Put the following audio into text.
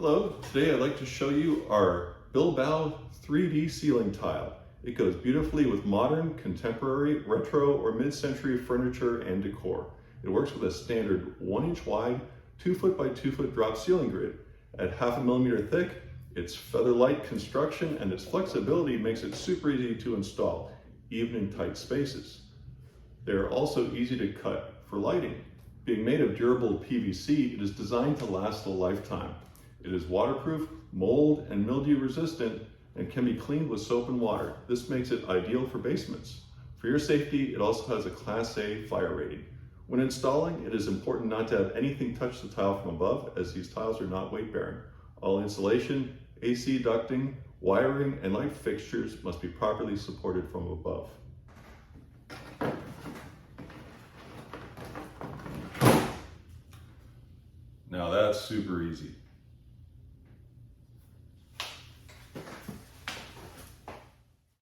Hello, today I'd like to show you our Bilbao 3D ceiling tile. It goes beautifully with modern, contemporary, retro, or mid-century furniture and decor. It works with a standard 1-inch wide, 2-foot by 2-foot drop ceiling grid. At 0.5 millimeter thick, it's feather-light construction and its flexibility makes it super easy to install, even in tight spaces. They are also easy to cut for lighting. Being made of durable PVC, it is designed to last a lifetime. It is waterproof, mold and mildew resistant, and can be cleaned with soap and water. This makes it ideal for basements. For your safety, it also has a Class A fire rating. When installing, it is important not to have anything touch the tile from above, as these tiles are not weight bearing. All insulation, AC ducting, wiring, and light fixtures must be properly supported from above. Now that's super easy.